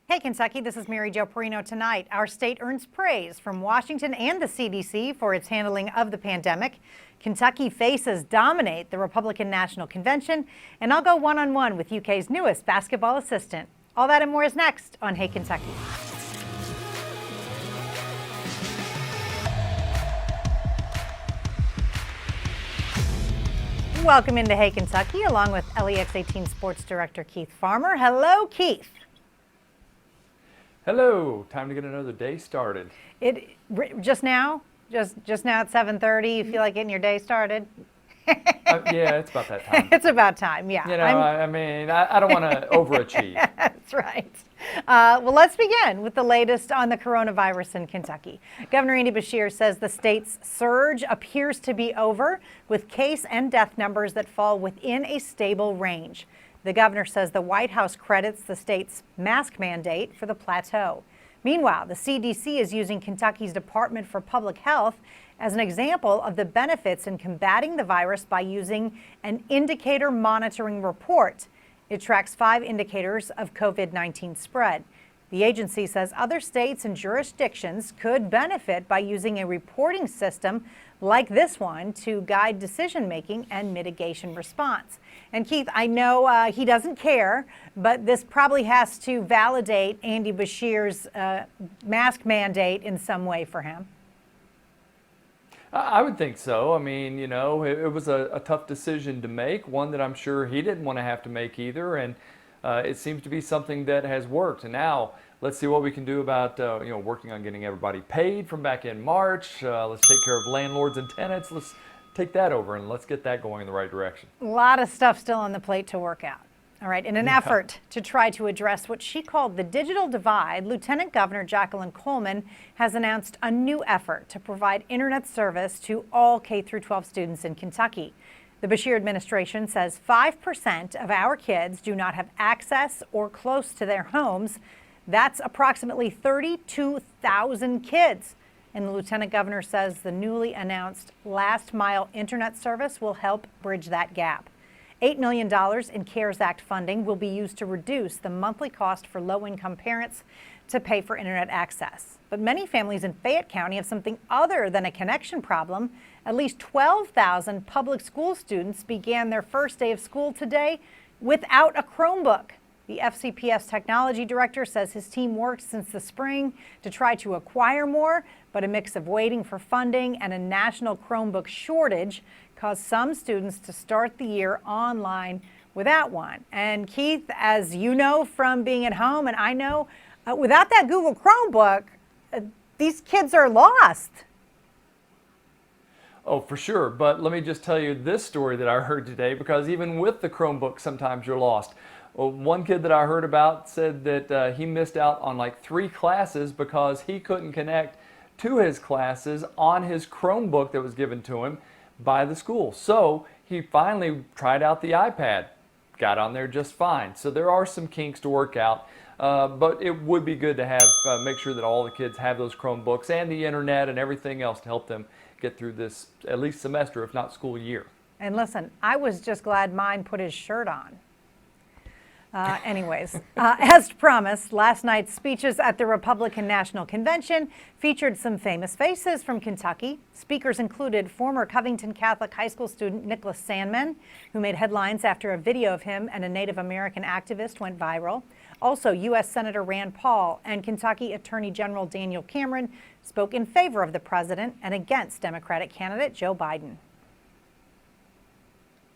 Hey, Kentucky, this is Mary Jo Perino. Tonight, our state earns praise from Washington and the CDC for its handling of the pandemic. Kentucky faces dominate the Republican National Convention, and I'll go one-on-one with UK's newest basketball assistant. All that and more is next on Hey Kentucky. Welcome into Hey Kentucky, along with LEX 18 Sports Director Keith Farmer. Hello, Keith. Hello, time to get another day started. Just now at 7:30, you feel like getting your day started? Yeah, it's about that time. It's about time, yeah. You know, I don't want to overachieve. That's right. Well, let's begin with the latest on the coronavirus in Kentucky. Governor Andy Beshear says the state's surge appears to be over, with case and death numbers that fall within a stable range. The governor says the White House credits the state's mask mandate for the plateau. Meanwhile, the CDC is using Kentucky's Department for Public Health as an example of the benefits in combating the virus by using an indicator monitoring report. It tracks 5 indicators of COVID-19 spread. The agency says other states and jurisdictions could benefit by using a reporting system like this one to guide decision-making and mitigation response. And Keith, I know he doesn't care, but this probably has to validate Andy Beshear's mask mandate in some way for him. I would think so. I mean, you know, it was a tough decision to make, one that I'm sure he didn't want to have to make either, and it seems to be something that has worked. And now let's see what we can do about working on getting everybody paid from back in March. Let's take care of landlords and tenants. Let's take that over and let's get that going in the right direction. A lot of stuff still on the plate to work out. All right, in an effort to try to address what she called the digital divide, Lieutenant Governor Jacqueline Coleman has announced a new effort to provide internet service to all K-12 students in Kentucky. The Beshear administration says 5% of our kids do not have access or close to their homes. That's approximately 32,000 kids. And the Lieutenant Governor says the newly announced last mile internet service will help bridge that gap. $8 million in CARES Act funding will be used to reduce the monthly cost for low-income parents to pay for internet access. But many families in Fayette County have something other than a connection problem. At least 12,000 public school students began their first day of school today without a Chromebook. The FCPS technology director says his team worked since the spring to try to acquire more, but a mix of waiting for funding and a national Chromebook shortage caused some students to start the year online without one. And Keith, as you know from being at home, and I know, without that Google Chromebook, these kids are lost. Oh, for sure. But let me just tell you this story that I heard today, because even with the Chromebook, sometimes you're lost. Well, one kid that I heard about said that he missed out on like 3 classes because he couldn't connect to his classes on his Chromebook that was given to him by the school. So he finally tried out the iPad, got on there just fine. So there are some kinks to work out, but it would be good to have make sure that all the kids have those Chromebooks and the internet and everything else to help them get through this at least semester, if not school year. And listen, I was just glad mine put his shirt on. As promised, last night's speeches at the Republican National Convention featured some famous faces from Kentucky. Speakers included former Covington Catholic High School student Nicholas Sandmann, who made headlines after a video of him and a Native American activist went viral. Also, U.S. Senator Rand Paul and Kentucky Attorney General Daniel Cameron spoke in favor of the president and against Democratic candidate Joe Biden.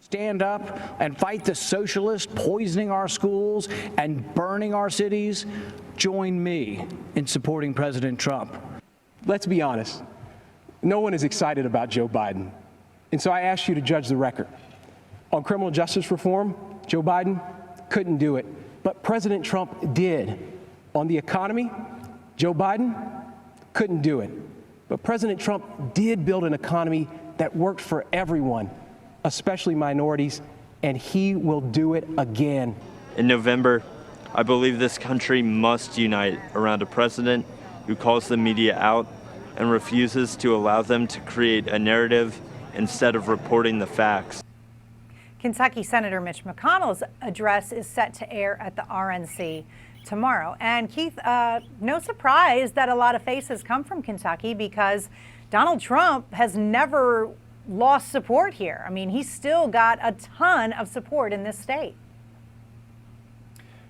Stand up and fight the socialists poisoning our schools and burning our cities. Join me in supporting President Trump. Let's be honest. No one is excited about Joe Biden. And so I ask you to judge the record. On criminal justice reform, Joe Biden couldn't do it, but President Trump did. On the economy, Joe Biden couldn't do it, but President Trump did build an economy that worked for everyone, especially minorities, and he will do it again. In November, I believe this country must unite around a president who calls the media out and refuses to allow them to create a narrative instead of reporting the facts. Kentucky Senator Mitch McConnell's address is set to air at the RNC. tomorrow. And Keith, no surprise that a lot of faces come from Kentucky because Donald Trump has never lost support here. I mean, he's still got a ton of support in this state.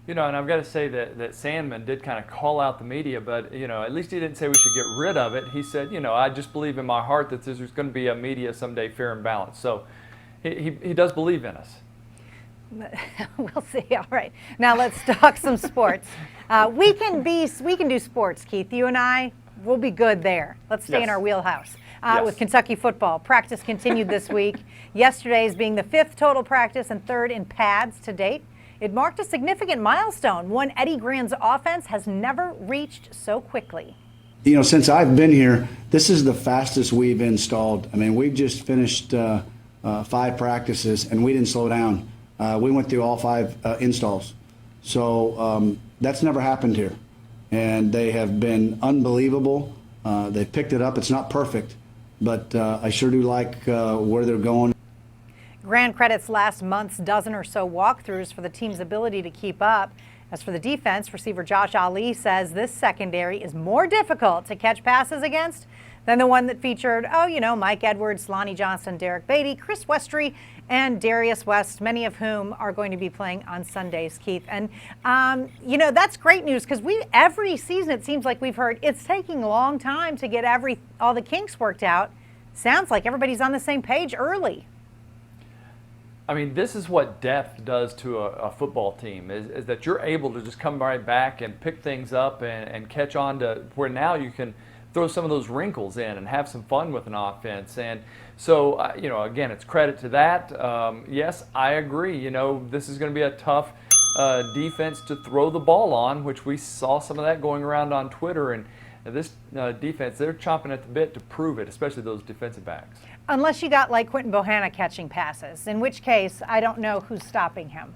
You know, and I've got to say that Sandman did kind of call out the media, but, you know, at least he didn't say we should get rid of it. He said, you know, I just believe in my heart that there's going to be a media someday fair and balanced. So he does believe in us. We'll see. All right. Now let's talk some sports. We can do sports, Keith. You and I will be good there. Let's stay in Yes. our wheelhouse. Yes. With Kentucky football. Practice continued this week. Yesterday's being the 5th total practice and 3rd in pads to date. It marked a significant milestone, one Eddie Gran's offense has never reached so quickly. You know, since I've been here, this is the fastest we've installed. I mean, we've just finished 5 practices, and we didn't slow down. We went through all 5 installs. So that's never happened here. And they have been unbelievable. They picked it up. It's not perfect, but I sure do like where they're going. Gran credits last month's dozen or so walkthroughs for the team's ability to keep up. As for the defense, receiver Josh Ali says this secondary is more difficult to catch passes against than the one that featured, Mike Edwards, Lonnie Johnson, Derek Beatty, Chris Westry, and Darius West, many of whom are going to be playing on Sundays, Keith. And, that's great news because every season it seems like we've heard it's taking a long time to get all the kinks worked out. Sounds like everybody's on the same page early. I mean, this is what depth does to a football team, is that you're able to just come right back and pick things up and catch on to where now you can throw some of those wrinkles in and have some fun with an offense. And so, again, it's credit to that. Yes, I agree. This is going to be a tough defense to throw the ball on, which we saw some of that going around on Twitter. And this defense, they're chomping at the bit to prove it, especially those defensive backs. Unless you got like Quinton Bohanna catching passes, in which case I don't know who's stopping him.